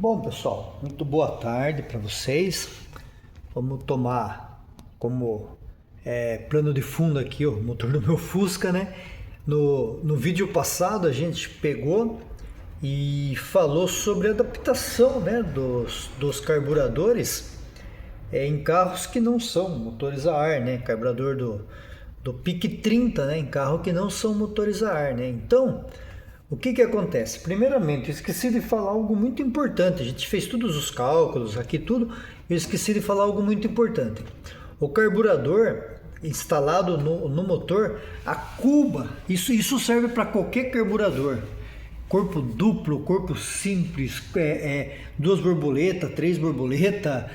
Bom, pessoal, muito boa tarde para vocês. Vamos tomar como plano de fundo aqui o motor do meu Fusca, né? No vídeo passado a gente pegou e falou sobre a adaptação, né, dos carburadores em carros que não são motores a ar, né? Carburador do PIC 30, né? Em carro que não são motores a ar, né? Então, o que acontece? Primeiramente, eu esqueci de falar algo muito importante. A gente fez todos os cálculos aqui, tudo. Eu esqueci de falar algo muito importante. O carburador instalado no motor, a cuba, isso serve para qualquer carburador. Corpo duplo, corpo simples, duas borboletas, três borboletas,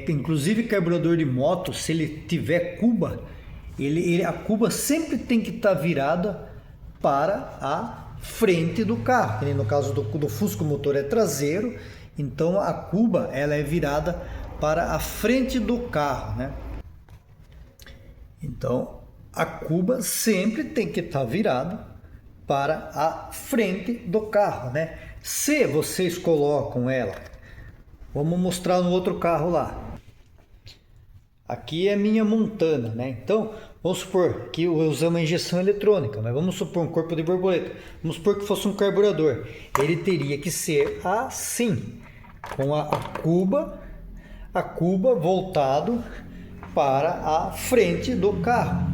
inclusive carburador de moto, se ele tiver cuba, a cuba sempre tem que estar virada para a frente do carro. No caso do Fusca, o motor é traseiro, então a cuba ela é virada para a frente do carro, né? Então a cuba sempre tem que estar virada para a frente do carro, né? Se vocês colocam ela, vamos mostrar no outro carro lá. Aqui é minha Montana, né? Então, vamos supor que usamos a injeção eletrônica, mas vamos supor um corpo de borboleta. Vamos supor que fosse um carburador. Ele teria que ser assim, com a cuba voltado para a frente do carro.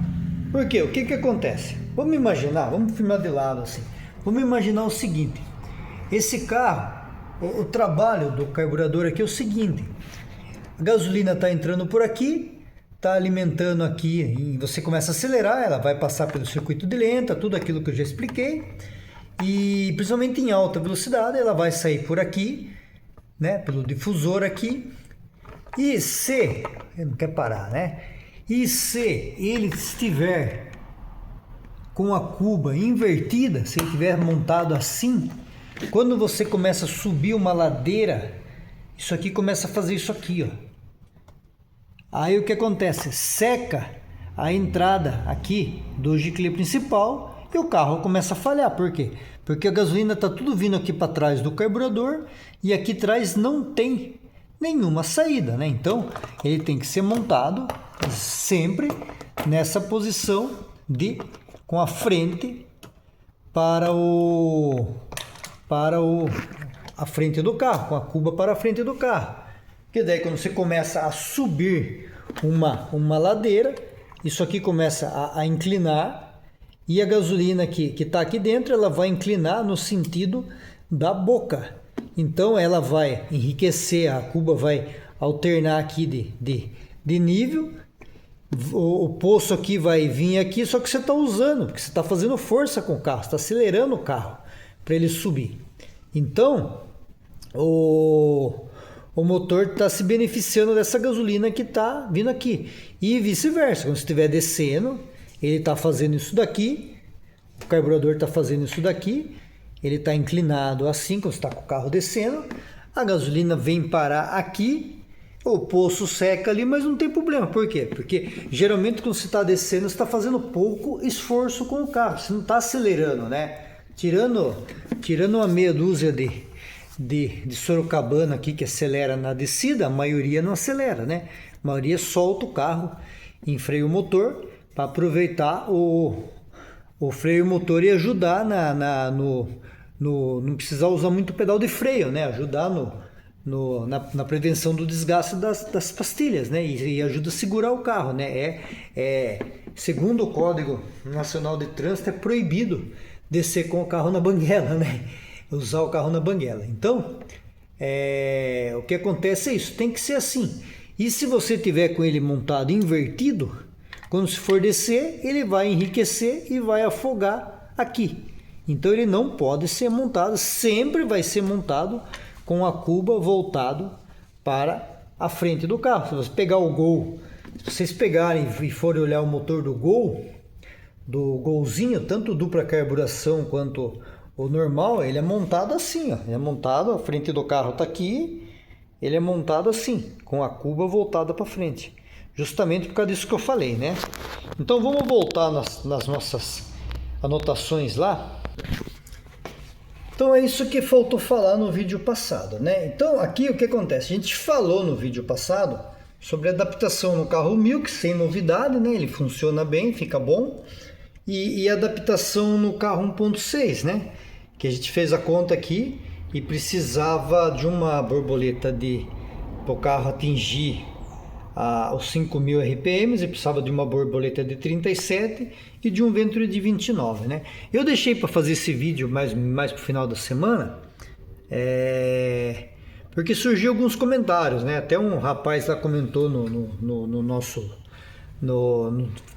Por quê? O que acontece? Vamos imaginar, vamos filmar de lado assim. Vamos imaginar o seguinte: esse carro, o trabalho do carburador aqui é o seguinte. A gasolina está entrando por aqui, está alimentando aqui, e você começa a acelerar, ela vai passar pelo circuito de lenta, tudo aquilo que eu já expliquei, e principalmente em alta velocidade ela vai sair por aqui, né, pelo difusor aqui, e se, ele não quer parar, né, e se ele estiver com a cuba invertida, se ele estiver montado assim, quando você começa a subir uma ladeira, isso aqui começa a fazer isso aqui, ó. Aí o que acontece? Seca a entrada aqui do giclê principal e o carro começa a falhar. Por quê? Porque a gasolina está tudo vindo aqui para trás do carburador e aqui atrás não tem nenhuma saída, né? Então ele tem que ser montado sempre nessa posição com a frente para a frente do carro, com a cuba para a frente do carro. Porque daí quando você começa a subir uma ladeira, isso aqui começa a inclinar e a gasolina que está aqui dentro, ela vai inclinar no sentido da boca. Então ela vai enriquecer, a cuba vai alternar aqui de nível, o poço aqui vai vir aqui, só que você está usando, porque você está fazendo força com o carro, está acelerando o carro para ele subir. Então o motor está se beneficiando dessa gasolina que está vindo aqui. E vice-versa, quando estiver descendo, ele está fazendo isso daqui, o carburador está fazendo isso daqui, ele está inclinado assim, quando está com o carro descendo, a gasolina vem parar aqui, o poço seca ali, mas não tem problema. Por quê? Porque geralmente quando você está descendo, você está fazendo pouco esforço com o carro, você não está acelerando, né? Tirando uma meia dúzia de Sorocabana aqui que acelera na descida, a maioria não acelera, né? A maioria solta o carro em freio motor para aproveitar o freio motor e ajudar não precisar usar muito pedal de freio, né? Ajudar na prevenção do desgaste das pastilhas, né? E ajuda a segurar o carro, né? Segundo o Código Nacional de Trânsito, é proibido descer com o carro na banguela, né? Usar o carro na banguela. Então, o que acontece é isso, tem que ser assim. E se você tiver com ele montado invertido, quando se for descer, ele vai enriquecer e vai afogar aqui. Então ele não pode ser montado, sempre vai ser montado com a cuba voltado para a frente do carro. Se você pegar o Gol, se vocês pegarem e forem olhar o motor do Gol, do Golzinho, tanto dupla carburação quanto o normal, ele é montado assim, ó. Ele é montado, a frente do carro está aqui, ele é montado assim, com a cuba voltada para frente. Justamente por causa disso que eu falei, né? Então vamos voltar nas nossas anotações lá. Então é isso que faltou falar no vídeo passado, né? Então aqui o que acontece? A gente falou no vídeo passado sobre adaptação no carro Milk, sem novidade, né? Ele funciona bem, fica bom. E adaptação no carro 1.6, né? Que a gente fez a conta aqui e precisava de uma borboleta para o carro atingir os 5.000 RPMs, e precisava de uma borboleta de 37 e de um Venturi de 29, né? Eu deixei para fazer esse vídeo mais para o final da semana, porque surgiu alguns comentários, né? Até um rapaz lá comentou no nosso...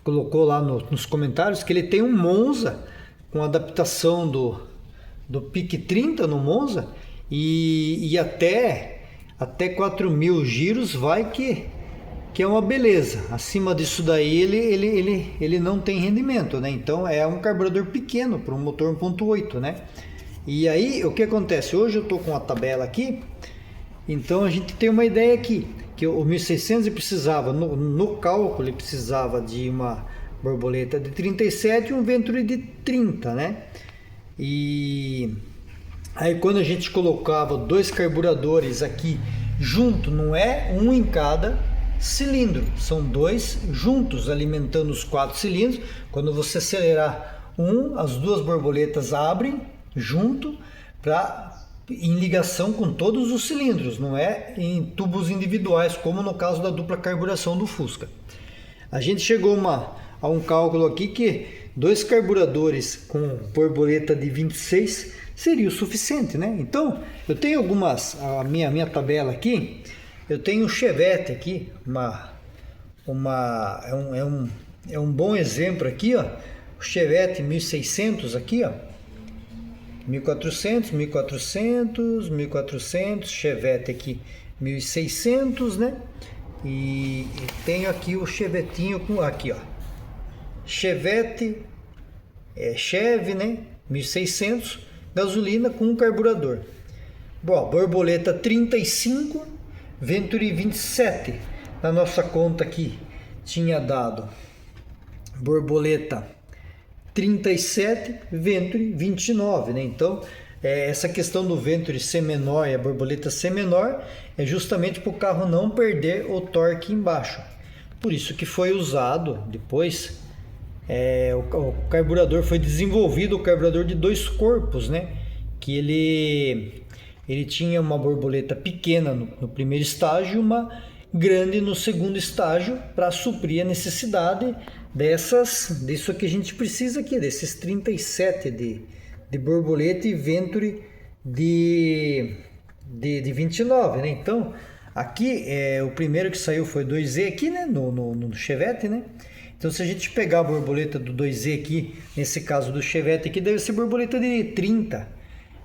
colocou lá nos comentários que ele tem um Monza com adaptação do PIC 30 no Monza e até 4.000 giros vai que é uma beleza. Acima disso daí ele não tem rendimento, né? Então é um carburador pequeno para um motor 1.8, né? E aí o que acontece? Hoje eu estou com a tabela aqui, então a gente tem uma ideia aqui que o 1600 ele precisava, no cálculo, ele precisava de uma borboleta de 37 e um Venturi de 30, né? E aí quando a gente colocava dois carburadores aqui junto, não é um em cada cilindro, são dois juntos alimentando os 4 cilindros. Quando você acelerar as duas borboletas abrem junto em ligação com todos os cilindros, não é em tubos individuais, como no caso da dupla carburação do Fusca. A gente chegou a um cálculo aqui que 2 carburadores com borboleta de 26 seria o suficiente, né? Então, eu tenho a minha tabela aqui, eu tenho o Chevette aqui, é um bom exemplo aqui, ó, o Chevette 1600 aqui, ó, 1400, 1400, 1400, Chevette aqui 1600, né? E tenho aqui o Chevetinho aqui, ó, Chevette, Chevy, né? 1600, gasolina com um carburador. Bom, borboleta 35, Venturi 27. Na nossa conta aqui tinha dado borboleta 37, Venturi 29, né? Então, essa questão do Venturi ser menor e a borboleta ser menor é justamente para o carro não perder o torque embaixo. Por isso que foi usado depois, o carburador foi desenvolvido, o carburador de 2 corpos, né? Que ele tinha uma borboleta pequena no primeiro estágio e uma grande no segundo estágio, para suprir a necessidade disso que a gente precisa aqui, desses 37 de borboleta e Venturi de 29, né? Então, aqui o primeiro que saiu foi 2Z aqui, né? No Chevette, né? Então, se a gente pegar a borboleta do 2Z aqui, nesse caso do Chevette aqui, deve ser borboleta de 30.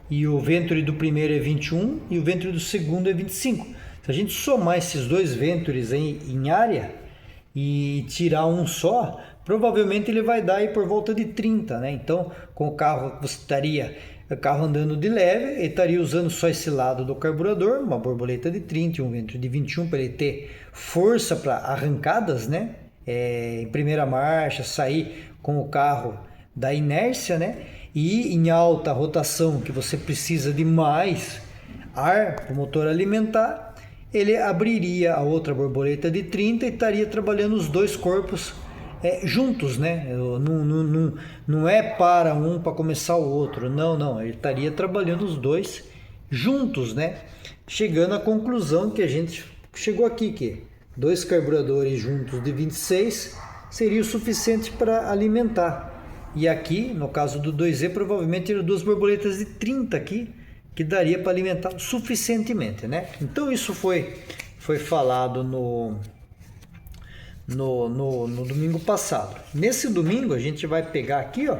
E o Venturi do primeiro é 21 e o Venturi do segundo é 25. Se a gente somar esses dois Venturis em área e tirar um só, provavelmente ele vai dar aí por volta de 30, né? Então, com o carro, você estaria o carro andando de leve, ele estaria usando só esse lado do carburador, uma borboleta de 30 e um Venturi de 21 para ele ter força para arrancadas, né? Em primeira marcha, sair com o carro da inércia, né? E em alta rotação, que você precisa de mais ar para o motor alimentar, ele abriria a outra borboleta de 30 e estaria trabalhando os dois corpos juntos, né? Não é para um para começar o outro, não, ele estaria trabalhando os dois juntos, né? Chegando à conclusão que a gente chegou aqui, que 2 carburadores juntos de 26 seria o suficiente para alimentar. E aqui, no caso do 2Z, provavelmente eram 2 borboletas de 30 aqui, que daria para alimentar suficientemente, né? Então isso foi falado no domingo passado. Nesse domingo a gente vai pegar aqui, ó,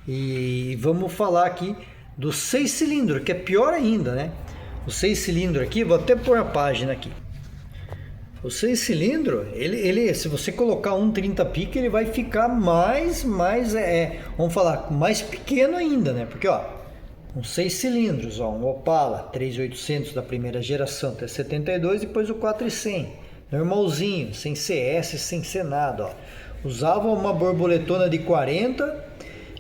e vamos falar aqui do 6 cilindros, que é pior ainda, né? O 6 cilindros aqui, vou até pôr a página aqui. O 6 cilindros, ele, se você colocar um 30 pique, ele vai ficar vamos falar, mais pequeno ainda, né? Porque, ó, um 6 cilindros, ó, um Opala 3800 da primeira geração, até 72, depois o 4100, normalzinho, sem CS, sem ser nada, ó. Usava uma borboletona de 40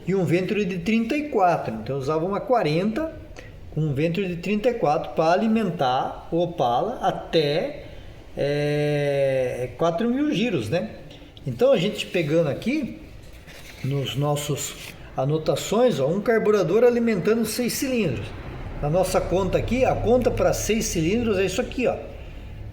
e um ventre de 34. Então eu usava uma 40 com um ventre de 34 para alimentar o Opala até 4.000 giros, né? Então a gente pegando aqui nos nossos anotações, ó, um carburador alimentando 6 cilindros. Na nossa conta aqui, a conta para 6 cilindros é isso aqui, ó.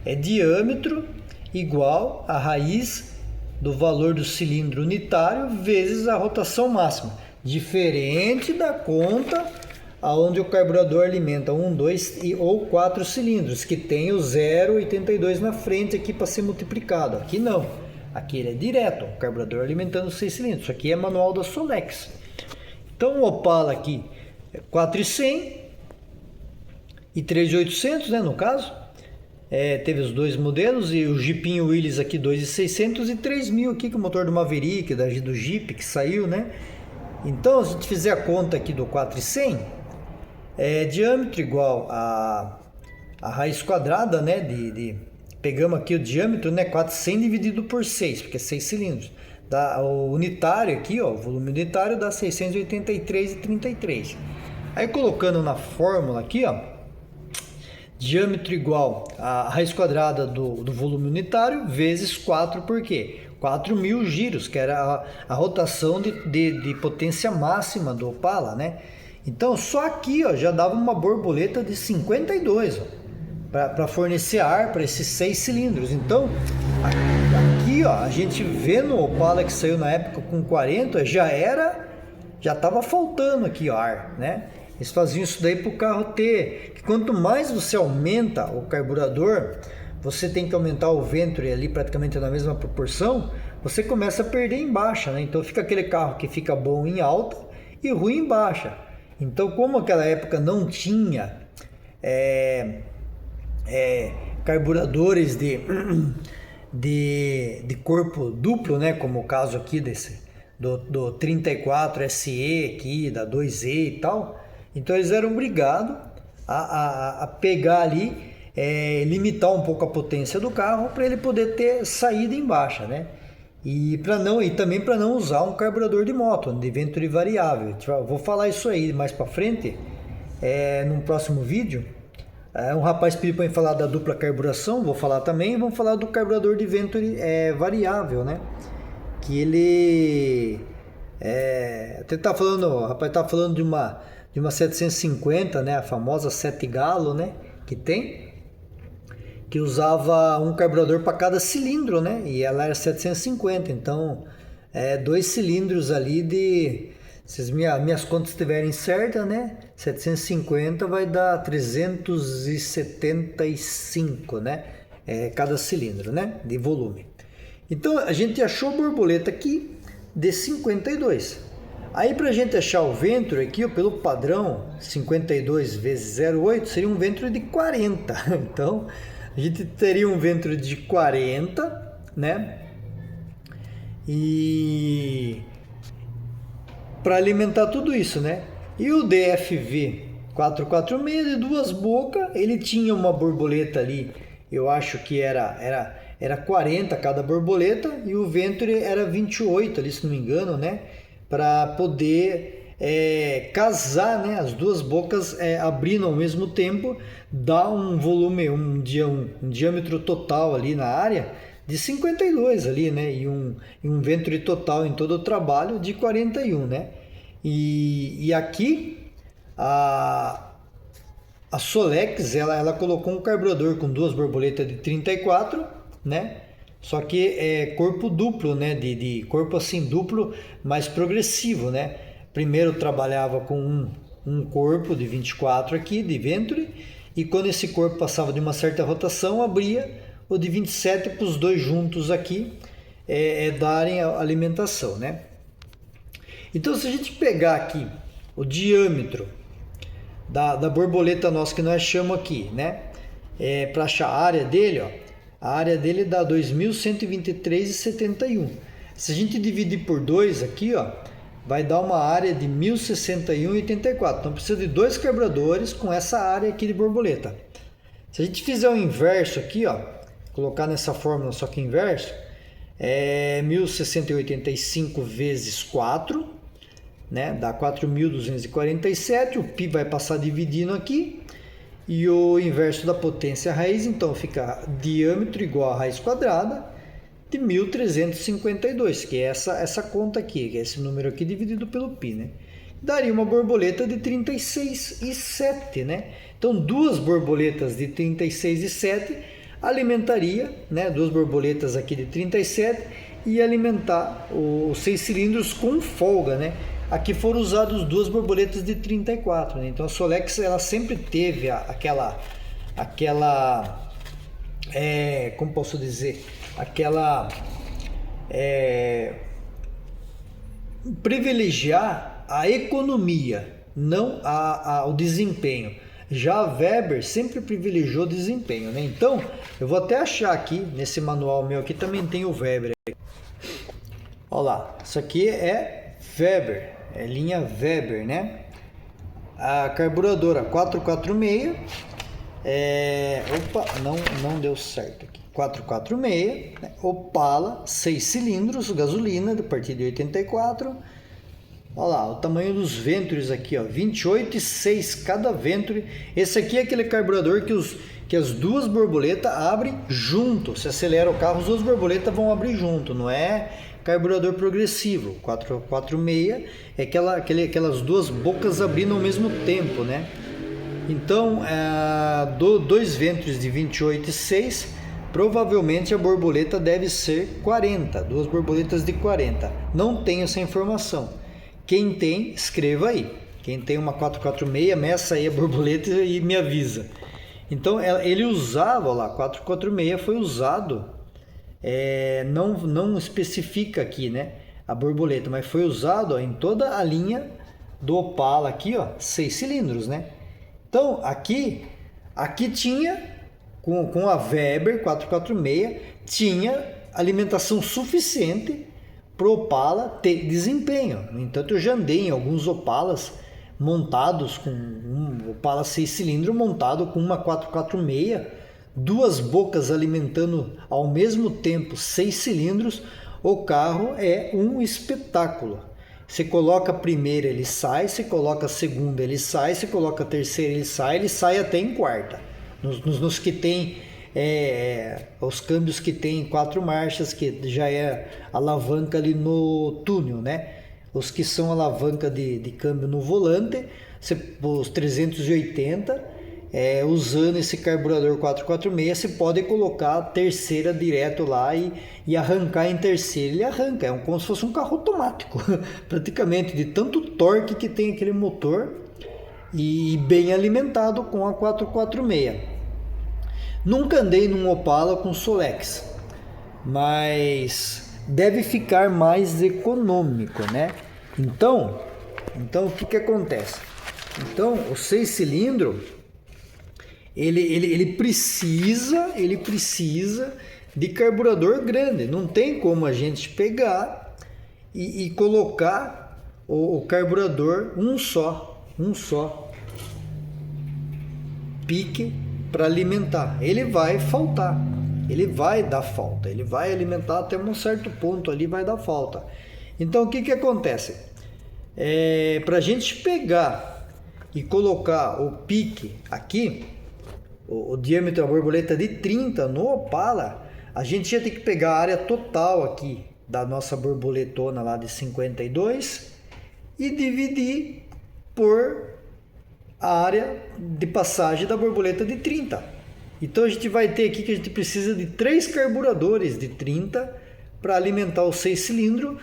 É diâmetro igual a raiz do valor do cilindro unitário vezes a rotação máxima. Diferente da conta onde o carburador alimenta 1, 2 ou 4 cilindros, que tem o 0,82 na frente aqui para ser multiplicado. Aqui não. Aqui ele é direto, o carburador alimentando 6 cilindros. Isso aqui é manual da Solex. Então o Opala aqui é 4.100 e 3.800, né, no caso. Teve os dois modelos, e o Jeepinho Willys aqui 2.600 e 3.000 aqui com o motor do Maverick, do Jeep que saiu, né? Então, se a gente fizer a conta aqui do 4.100, diâmetro igual a raiz quadrada, né? Pegamos aqui o diâmetro, né? 400 dividido por 6, porque é 6 cilindros. O unitário aqui, ó, o volume unitário dá 683,33. Aí colocando na fórmula aqui, ó, diâmetro igual a raiz quadrada do volume unitário vezes 4, por quê? 4.000 giros, que era a rotação de potência máxima do Opala, né? Então só aqui, ó, já dava uma borboleta de 52, para fornecer ar para esses 6 cilindros. Então aqui, ó, a gente vê no Opala que saiu na época com 40, já estava faltando aqui, ó, ar, né? Eles faziam isso daí para o carro ter, que quanto mais você aumenta o carburador, você tem que aumentar o ventre ali praticamente na mesma proporção, você começa a perder em baixa, né? Então fica aquele carro que fica bom em alta e ruim em baixa. Então, como aquela época não tinha carburadores de corpo duplo, né? Como o caso aqui do 34 SE aqui, da 2E e tal. Então eles eram obrigados a pegar ali, limitar um pouco a potência do carro para ele poder ter saída em baixa, né? E também para não usar um carburador de moto, de ventre variável. Vou falar isso aí mais para frente, num próximo vídeo. Um rapaz pediu para falar da dupla carburação, vou falar também. Vamos falar do carburador de ventre variável, né? Que ele até tá falando, o rapaz tá falando de uma 750, né, a famosa 7 galo, né, que usava um carburador para cada cilindro, né, e ela era 750, então 2 cilindros ali se as minhas contas estiverem certas, né, 750 vai dar 375, né, cada cilindro, né, de volume. Então a gente achou borboleta aqui de 52. Aí para a gente achar o ventre aqui, ó, pelo padrão 52 vezes 0,8 seria um ventre de 40. Então a gente teria um ventre de 40, né? E para alimentar tudo isso, né? E o DFV 446 de 2 bocas, ele tinha uma borboleta ali, eu acho que era 40 cada borboleta, e o ventre era 28 ali, se não me engano, né? Para poder casar, né? As 2 bocas abrindo ao mesmo tempo, dá um volume, um diâmetro total ali na área de 52 ali, né? E um ventre total em todo o trabalho de 41, né? E aqui a Solex ela colocou um carburador com 2 borboletas de 34, né? Só que é corpo duplo, né? De corpo assim duplo, mais progressivo, né? Primeiro trabalhava com um corpo de 24 aqui de ventre, e quando esse corpo passava de uma certa rotação, abria o de 27 para os 2 juntos aqui darem a alimentação, né? Então, se a gente pegar aqui o diâmetro da borboleta nossa que nós achamos aqui, né? Para achar a área dele, ó. A área dele dá 2.123,71. Se a gente dividir por 2 aqui, ó, vai dar uma área de 1.061,84. Então precisa de 2 carburadores com essa área aqui de borboleta. Se a gente fizer o inverso aqui, ó, colocar nessa fórmula só que inverso, 1.065 vezes 4 né? Dá 4.247, o π vai passar dividindo aqui, e o inverso da potência raiz, então fica diâmetro igual a raiz quadrada de 1.352, que é essa conta aqui, que é esse número aqui dividido pelo π, né? Daria uma borboleta de 36,7, né? Então, duas borboletas de 36,7 alimentaria, né? Duas borboletas aqui de 37 e alimentar os 6 cilindros com folga, né? Aqui foram usadas duas borboletas de 34, né? Então, a Solex ela sempre teve aquela como posso dizer, privilegiar a economia, não o desempenho. Já a Weber sempre privilegiou o desempenho, né? Então, eu vou até achar aqui, nesse manual meu aqui também tem o Weber. Olha lá, isso aqui é Weber, é linha Weber, né? A carburadora 446, não deu certo aqui. 446, né? Opala, 6 cilindros, gasolina, a partir de 84. Olha lá, o tamanho dos Ventures aqui, ó, 28,6 cada Venture. Esse aqui é aquele carburador que as duas borboletas abrem junto. Se acelera o carro, as duas borboletas vão abrir junto, não é carburador progressivo. 446 é aquelas duas bocas abrindo ao mesmo tempo, né? Então, dois Ventures de 28,6, provavelmente a borboleta deve ser 40, duas borboletas de 40. Não tenho essa informação. Quem tem, escreva aí. Quem tem uma 446, meça aí a borboleta e me avisa. Então, ele usava, lá, 446 foi usado, não especifica aqui, né, a borboleta, mas foi usado, ó, em toda a linha do Opala aqui, ó, 6 cilindros, né? Então, aqui tinha, com a Weber 446, tinha alimentação suficiente para o Opala ter desempenho. No entanto, eu já andei em alguns Opalas montados com um Opala 6 cilindros montado com uma 446, duas bocas alimentando ao mesmo tempo 6 cilindros. O carro é um espetáculo. Você coloca a primeira, ele sai, você coloca a segunda, ele sai, você coloca a terceira, ele sai até em quarta. Nos que tem os câmbios que tem 4 marchas, que já é alavanca ali no túnel, né? Os que são alavanca de câmbio no volante, os 380, usando esse carburador 446, você pode colocar a terceira direto lá e arrancar em terceira. Ele arranca, como se fosse um carro automático, praticamente, de tanto torque que tem aquele motor e bem alimentado com a 446. Nunca andei num Opala com Solex, mas deve ficar mais econômico, né? Então o que acontece? Então, o 6 cilindros, ele precisa de carburador grande. Não tem como a gente pegar e colocar o carburador um só pique para alimentar. Ele vai faltar, ele vai dar falta, ele vai alimentar até um certo ponto ali, vai dar falta. Então, o que acontece? Para a gente pegar e colocar o pique aqui, o diâmetro da borboleta de 30 no Opala, a gente ia ter que pegar a área total aqui da nossa borboletona lá de 52 e dividir por a área de passagem da borboleta de 30. Então a gente vai ter aqui que a gente precisa de 3 carburadores de 30 para alimentar os 6 cilindros.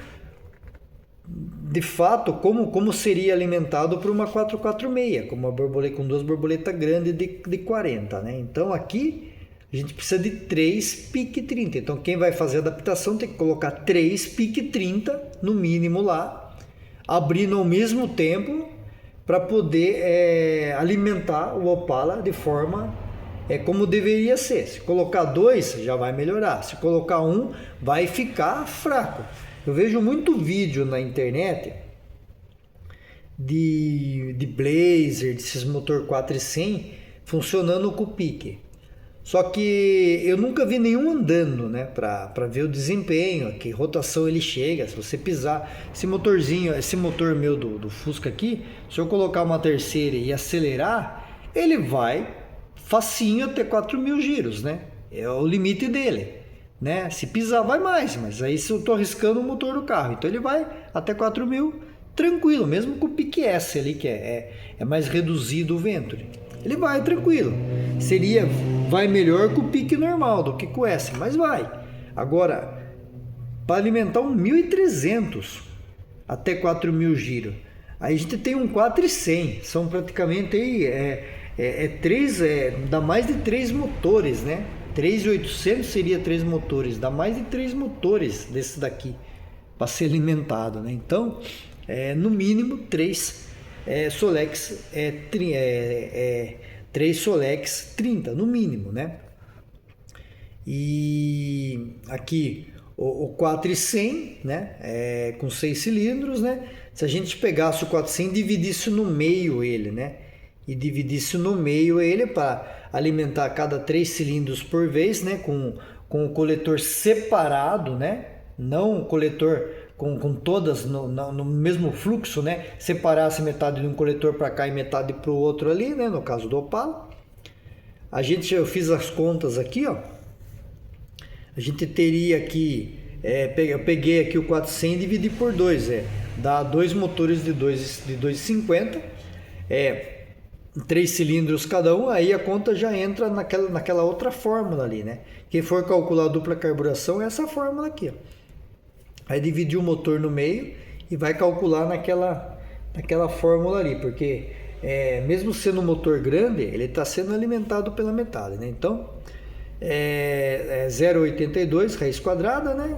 De fato, como seria alimentado por uma 446, com duas borboletas grandes de 40, né? Então aqui a gente precisa de 3 pique 30. Então quem vai fazer a adaptação tem que colocar 3 pique 30 no mínimo lá, abrindo ao mesmo tempo, para poder alimentar o Opala de forma como deveria ser. Se colocar 2 já vai melhorar, se colocar 1 vai ficar fraco. Eu vejo muito vídeo na internet de Blazer, desses motor 400 funcionando com pique. Só que eu nunca vi nenhum andando, né, para ver o desempenho, que rotação ele chega, se você pisar. Esse motorzinho, esse motor meu do Fusca aqui, se eu colocar uma terceira e acelerar, ele vai facinho até 4.000 giros, né? É o limite dele, né? Se pisar vai mais, mas aí se eu estou arriscando o motor do carro, então ele vai até 4.000 tranquilo, mesmo com o pique S ali, que é mais reduzido o vento. Ele vai tranquilo. Vai melhor com o pique normal do que com o S, mas vai. Agora, para alimentar um 1.300 até 4.000 giros, aí a gente tem um 4.100, são praticamente aí, dá mais de 3 motores, né? 3.800 seria 3 motores, dá mais de 3 motores desse daqui para ser alimentado, né? Então, no mínimo 3 Solex 3 Solex 30 no mínimo, né? E aqui o 4.100, né? Com 6 cilindros, né? Se a gente pegasse o 4.100 e dividisse no meio ele, né? E dividisse no meio ele para alimentar cada 3 cilindros por vez, né? Com o coletor separado, né? Não o coletor com todas no mesmo fluxo, né? Separasse metade de um coletor para cá e metade para o outro ali, né? No caso do Opala. Eu fiz as contas aqui, ó. A gente teria aqui, eu peguei aqui o 400 e dividi por 2, dá 2 motores de 2,50, 3 cilindros cada um, aí a conta já entra naquela outra fórmula ali, né? Quem for calcular a dupla carburação é essa fórmula aqui, ó. Aí dividir o motor no meio e vai calcular naquela fórmula ali, porque mesmo sendo um motor grande, ele está sendo alimentado pela metade, né? Então, 0,82 raiz quadrada, né?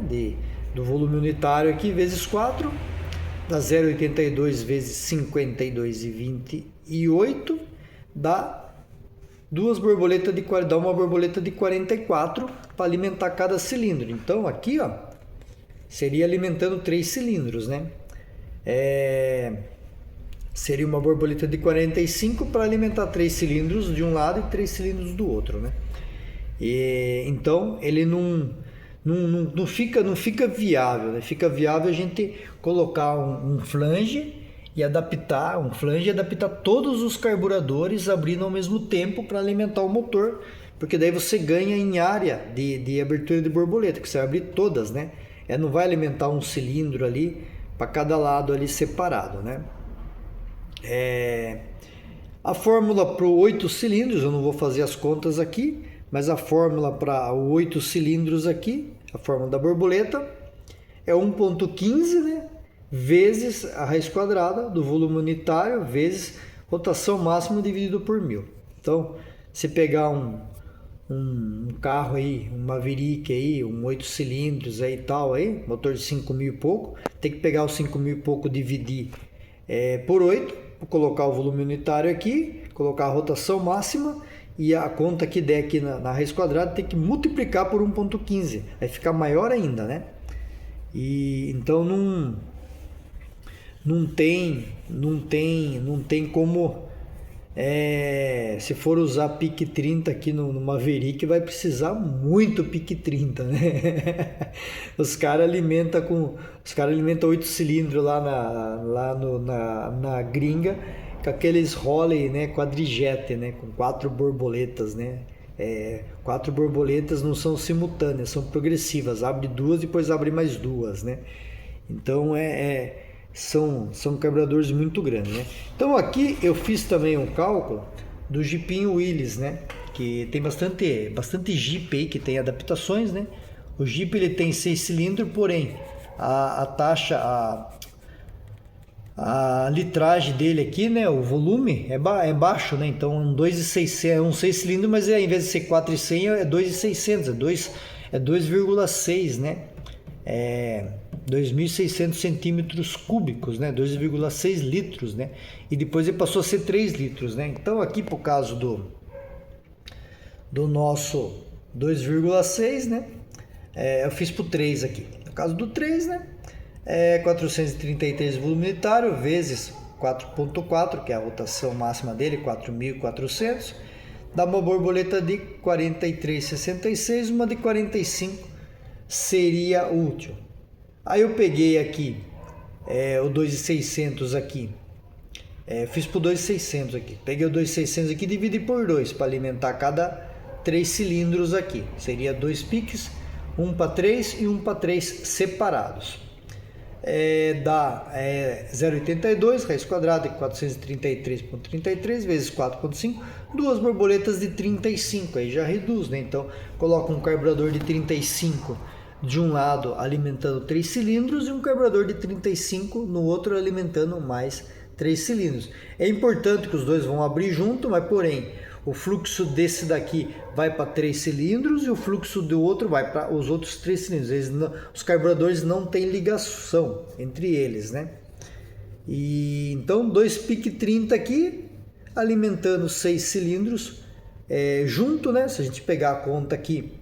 Do volume unitário aqui, vezes 4, dá 0,82 vezes 52,28, dá uma borboleta de 44 para alimentar cada cilindro. Então, aqui, ó, seria alimentando 3 cilindros, né? Seria uma borboleta de 45 para alimentar 3 cilindros de um lado e 3 cilindros do outro, né? Então ele não fica viável, né? Fica viável a gente colocar um flange e adaptar todos os carburadores abrindo ao mesmo tempo para alimentar o motor, porque daí você ganha em área de abertura de borboleta, que você vai abrir todas, né? Não vai alimentar um cilindro ali para cada lado ali separado, né? A fórmula para 8 cilindros, eu não vou fazer as contas aqui, mas a fórmula para 8 cilindros aqui, a fórmula da borboleta, é 1,15, né? Vezes a raiz quadrada do volume unitário, vezes rotação máxima dividido por 1.000. Então, se pegar um carro aí, um Maverick aí, um 8 cilindros aí tal aí, motor de 5.000 e pouco, tem que pegar os 5.000 e pouco, dividir por 8, colocar o volume unitário aqui, colocar a rotação máxima e a conta que der aqui na raiz quadrada tem que multiplicar por 1,15, vai ficar maior ainda, né? E então não tem como, se for usar pique 30 aqui no Maverick, vai precisar muito pique 30, né? Os caras alimentam 8 cilindros lá na gringa, com aqueles Holley, né, quadrijet, né, com 4 borboletas, né? 4 borboletas não são simultâneas, são progressivas, abre 2 depois abre mais 2, né? Então são carburadores muito grandes, né? Então aqui eu fiz também um cálculo do Jeepinho Willys, né? Que tem bastante Jeep aí que tem adaptações, né? O Jeep ele tem 6 cilindros, porém a taxa, a litragem dele aqui, né? O volume é baixo, né? Então um 6 cilindros, mas ao invés de ser 4.100 é 2.600, é 2,6, né? 2.600 centímetros cúbicos, né? 2,6 litros, né? E depois ele passou a ser 3 litros, né? Então aqui pro caso do nosso 2,6, né? Eu fiz pro 3 aqui. No caso do 3, né? 433 volume unitário vezes 4,4, que é a rotação máxima dele, 4.400, dá uma borboleta de 43,66, uma de 45 seria útil. Aí eu peguei aqui o 2.600 aqui, fiz por 2.600 aqui, peguei o 2.600 aqui e dividi por 2 para alimentar cada 3 cilindros aqui, seria 2 piques, um para 3 e um para 3 separados. Dá 0,82, raiz quadrada de 433,33 vezes 4,5, duas borboletas de 35, aí já reduz, né? Então coloca um carburador de 35 de um lado alimentando 3 cilindros e um carburador de 35 no outro alimentando mais 3 cilindros. É importante que os dois vão abrir junto, mas porém o fluxo desse daqui vai para 3 cilindros e o fluxo do outro vai para os outros 3 cilindros. Os carburadores não têm ligação entre eles, né? E então 2 pique 30 aqui alimentando 6 cilindros junto, né? Se a gente pegar a conta aqui,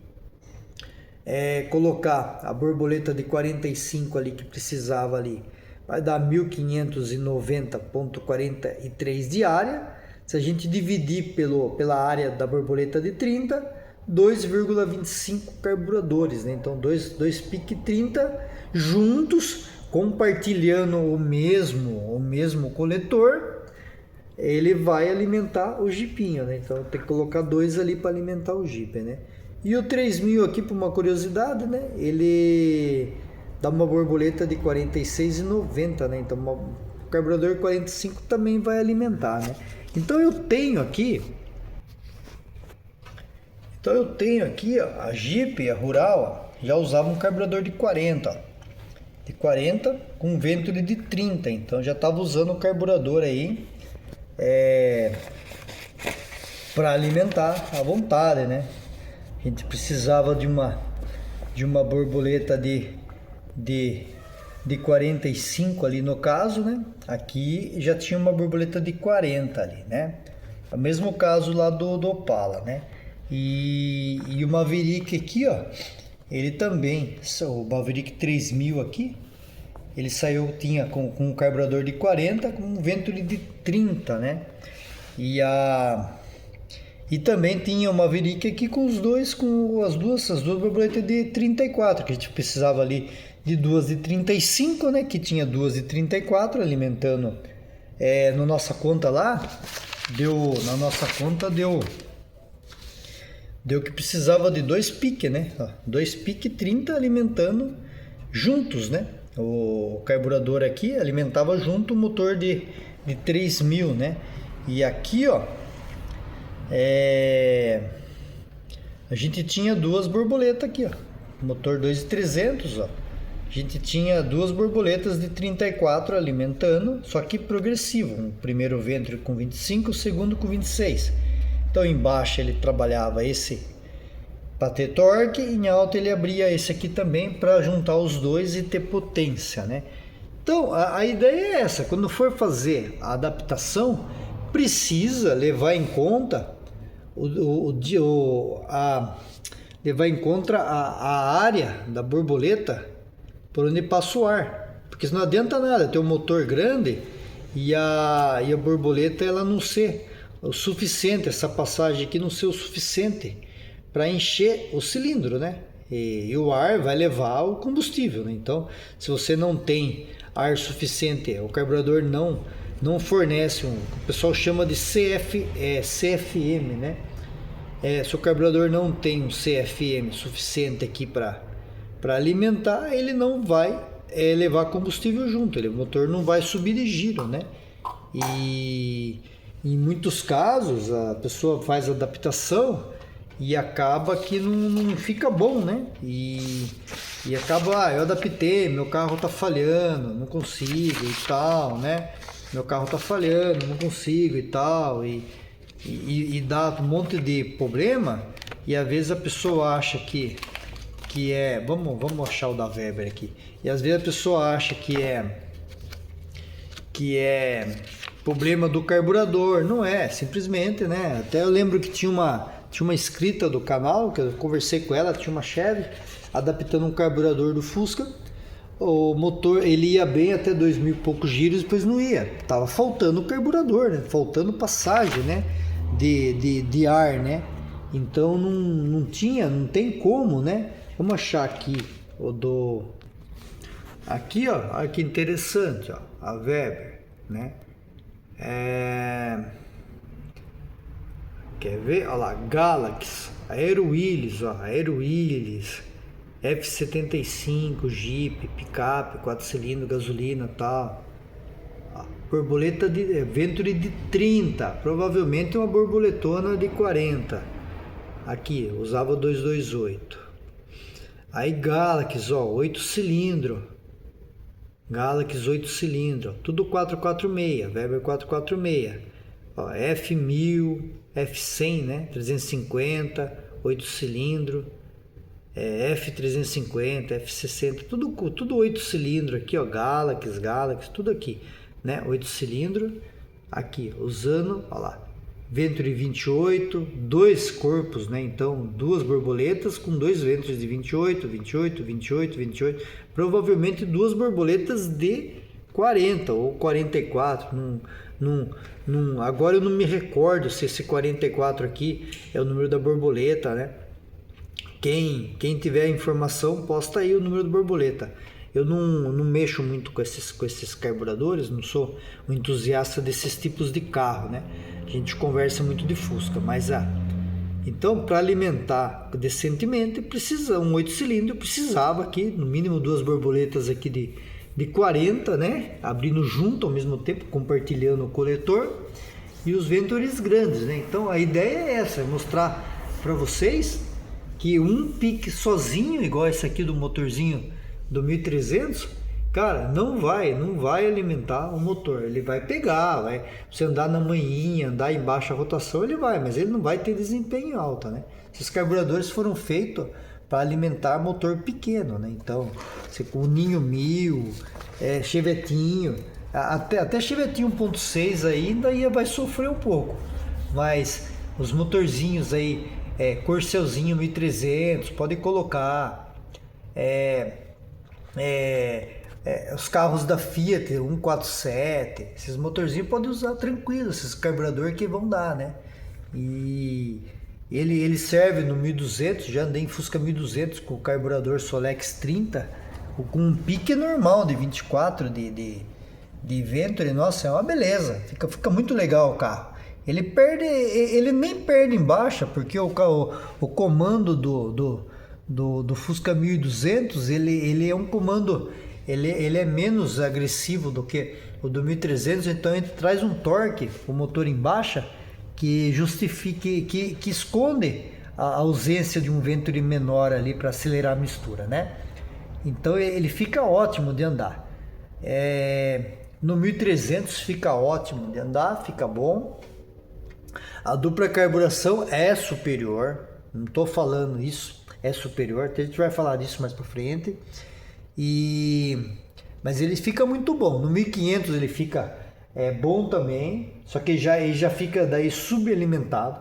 colocar a borboleta de 45 ali que precisava ali, vai dar 1590,43 de área. Se a gente dividir pela área da borboleta de 30, 2,25 carburadores, né? Então 2 pique 30 juntos, compartilhando o mesmo coletor, ele vai alimentar o jipinho, né? Então tem que colocar 2 ali para alimentar o jipe, né? E o 3000 aqui, por uma curiosidade, né? Ele dá uma borboleta de 46,90, né? Então o carburador 45 também vai alimentar, né? Então eu tenho aqui ó, a Jeep, a Rural, ó, já usava um carburador de 40, ó, de 40 com Venturi de 30, então já estava usando o carburador aí para alimentar à vontade, né? A gente precisava de uma borboleta de 45 ali no caso, né? Aqui já tinha uma borboleta de 40 ali, né? O mesmo caso lá do Opala, né? E o Maverick aqui, ó, ele também, o Maverick 3000 aqui, ele tinha com um carburador de 40 com um Venturi de 30, né? E também tinha o Maverick aqui com as duas borboletas de 34, que a gente precisava ali de duas de 35, né? Que tinha duas de 34 alimentando. Na nossa conta lá, deu que precisava de 2 pique, né? 2 pique 30 alimentando juntos, né? O carburador aqui alimentava junto o motor de 3000, né? E aqui, ó, a gente tinha duas borboletas aqui, ó, motor 2.300, ó. A gente tinha duas borboletas de 34 alimentando, só que progressivo. O primeiro ventre com 25, o segundo com 26. Então embaixo ele trabalhava esse para ter torque e em alta ele abria esse aqui também para juntar os dois e ter potência, né? Então a ideia é essa: quando for fazer a adaptação, precisa levar em conta a área da borboleta por onde passa o ar, porque não adianta nada ter um motor grande e a borboleta ela não ser o suficiente, essa passagem aqui não ser o suficiente para encher o cilindro, né? E o ar vai levar o combustível, né? Então, se você não tem ar suficiente, o carburador não fornece o pessoal chama de CFM, né? Se o carburador não tem um CFM suficiente aqui para alimentar, ele não vai levar combustível junto, o motor não vai subir de giro, né? E em muitos casos a pessoa faz adaptação e acaba que não fica bom, né? E acaba, eu adaptei, meu carro tá falhando, não consigo e tal, né? Meu carro tá falhando, não consigo e tal, e dá um monte de problema, e às vezes a pessoa acha que vamos achar o da Weber aqui, e às vezes a pessoa acha que é problema do carburador, não é, simplesmente, né? Até eu lembro que tinha uma inscrita do canal, que eu conversei com ela, tinha uma Chevy adaptando um carburador do Fusca. O motor ele ia bem até 2.000 e poucos giros, depois não ia, tava faltando o carburador, né? Faltando passagem, né? de ar, né? Então não tem como, né? Vamos achar aqui o do... Aqui, ó, olha que interessante, ó, a Weber, né? Quer ver? Olha lá, Galaxy, Aerowilis, ó, Aerowilis, F75, Jeep, picape, 4 cilindros, gasolina e tal. Ó, borboleta de Venturi de 30, provavelmente uma borboletona de 40. Aqui, usava 228. Aí Galaxy, ó, 8 cilindros. Galaxy 8 cilindros, tudo 446, Weber 446. Ó, F1000, F100, né? 350, 8 cilindros. F350, F60, tudo 8 cilindros aqui, ó, Galaxy, tudo aqui, né? 8 cilindros. Aqui, usando, ó lá, Venturi 28, dois corpos, né? Então, duas borboletas com dois Venturis de 28, 28, 28, 28. Provavelmente duas borboletas de 40 ou 44. Agora eu não me recordo se esse 44 aqui é o número da borboleta, né? Quem tiver informação, posta aí o número da borboleta. Eu não mexo muito com esses carburadores, não sou um entusiasta desses tipos de carro, né? A gente conversa muito de Fusca, mas então para alimentar decentemente precisa um 8 cilindros, precisava aqui no mínimo duas borboletas aqui de 40, né? Abrindo junto ao mesmo tempo, compartilhando o coletor, e os Venturis grandes, né? Então a ideia é essa, é mostrar para vocês que um pique sozinho, igual esse aqui do motorzinho do 1300, cara, não vai alimentar o motor. Ele vai pegar, vai você andar na manhinha, andar em baixa rotação, ele vai, mas ele não vai ter desempenho alto, né? Esses carburadores foram feitos para alimentar motor pequeno, né? Então, o Ninho 1000, Chevetinho, até Chevetinho 1.6 ainda vai sofrer um pouco, mas os motorzinhos aí, Corcelzinho 1300, pode colocar, os carros da Fiat 147, esses motorzinhos podem usar tranquilo, esses carburadores que vão dar, né? E ele serve no 1200, já andei em Fusca 1200 com o carburador Solex 30, com um pique normal de 24 de Venturi, nossa, é uma beleza, fica muito legal o carro. Ele nem perde em baixa, porque o comando do Fusca 1200, ele é um comando, ele é menos agressivo do que o do 1300, então ele traz um torque, o motor em baixa, que justifique, que esconde a ausência de um Venturi menor ali para acelerar a mistura, né? Então ele fica ótimo de andar. No 1300 fica ótimo de andar, fica bom. A dupla carburação é superior, não estou falando isso, é superior, a gente vai falar disso mais para frente. Mas ele fica muito bom. No 1500 ele fica bom também, só que ele já fica daí subalimentado.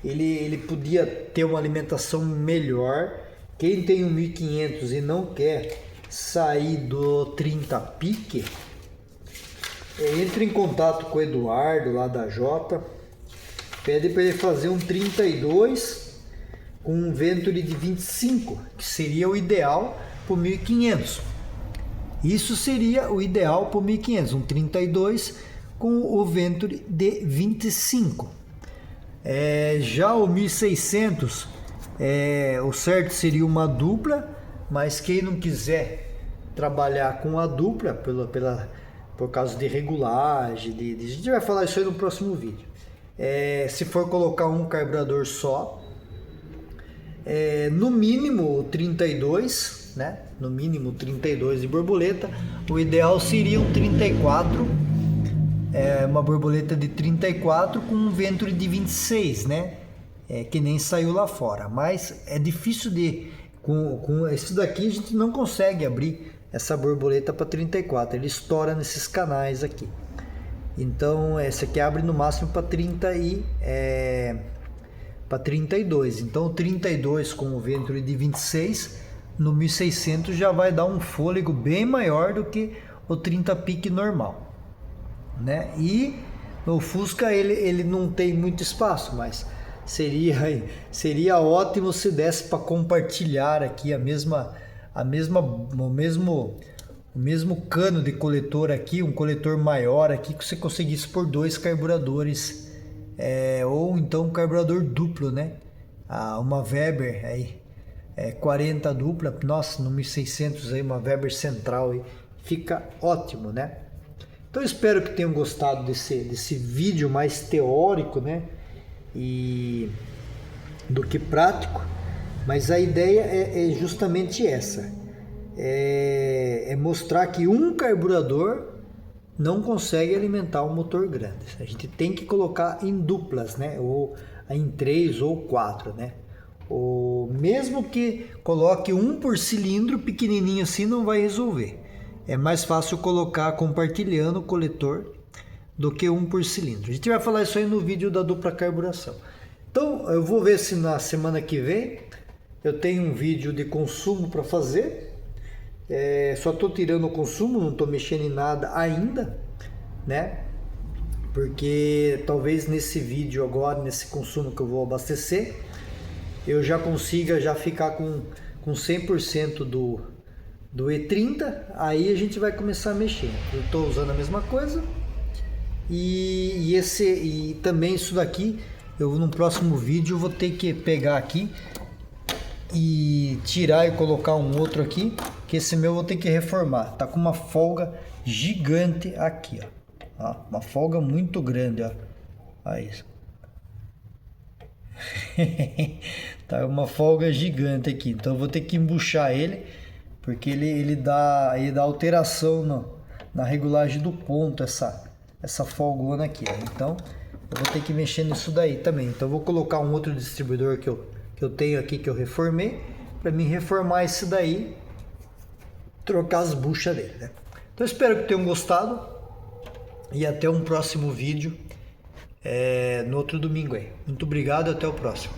Ele podia ter uma alimentação melhor. Quem tem um 1500 e não quer sair do 30 pique, entre em contato com o Eduardo lá da Jota, pede para ele fazer um 32 com um Venturi de 25, que seria o ideal para o 1500. Isso seria o ideal para o 1500, um 32 com o Venturi de 25. Já o 1600, o certo seria uma dupla, mas quem não quiser trabalhar com a dupla por causa de regulagem, a gente vai falar isso aí no próximo vídeo. Se for colocar um carburador só, no mínimo 32, né? No mínimo 32 de borboleta. O ideal seria um 34, uma borboleta de 34 com um Venturi de 26, né? Que nem saiu lá fora. Mas é difícil com isso daqui a gente não consegue abrir essa borboleta para 34. Ele estoura nesses canais aqui. Então essa aqui abre no máximo para 32. Então o 32 com o Venturi de 26 no 1600 já vai dar um fôlego bem maior do que o 30 pique normal, né? E No Fusca ele não tem muito espaço, mas seria ótimo se desse para compartilhar aqui o mesmo cano de coletor aqui, um coletor maior aqui, que você conseguisse por 2 carburadores, ou então um carburador duplo, né? Uma Weber aí, 40 dupla, nossa, no 1600 aí, uma Weber central aí, fica ótimo, né? Então espero que tenham gostado desse vídeo mais teórico, né? E do que prático, mas a ideia é justamente essa, é mostrar que um carburador não consegue alimentar um motor grande. A gente tem que colocar em duplas, né? Ou em 3 ou 4, né? Ou mesmo que coloque um por cilindro, pequenininho assim, não vai resolver. É mais fácil colocar compartilhando o coletor do que um por cilindro. A gente vai falar isso aí no vídeo da dupla carburação. Então eu vou ver se na semana que vem eu tenho um vídeo de consumo para fazer. Só estou tirando o consumo, não estou mexendo em nada ainda, né? Porque talvez nesse vídeo agora, nesse consumo que eu vou abastecer, eu já consiga já ficar com 100% do E30, aí a gente vai começar a mexer. Eu estou usando a mesma coisa e também isso daqui, eu no próximo vídeo vou ter que pegar aqui e tirar e colocar um outro aqui, que esse meu eu vou ter que reformar. Tá com uma folga gigante aqui, ó. Uma folga muito grande, ó. Olha isso. Tá uma folga gigante aqui, então eu vou ter que embuchar ele, porque ele dá alteração na regulagem do ponto, essa folgona aqui, ó. Então eu vou ter que mexer nisso daí também. Então eu vou colocar um outro distribuidor que eu tenho aqui, que eu reformei, para mim reformar esse daí, trocar as buchas dele, né? Então espero que tenham gostado e até um próximo vídeo no outro domingo aí. Muito obrigado e até o próximo.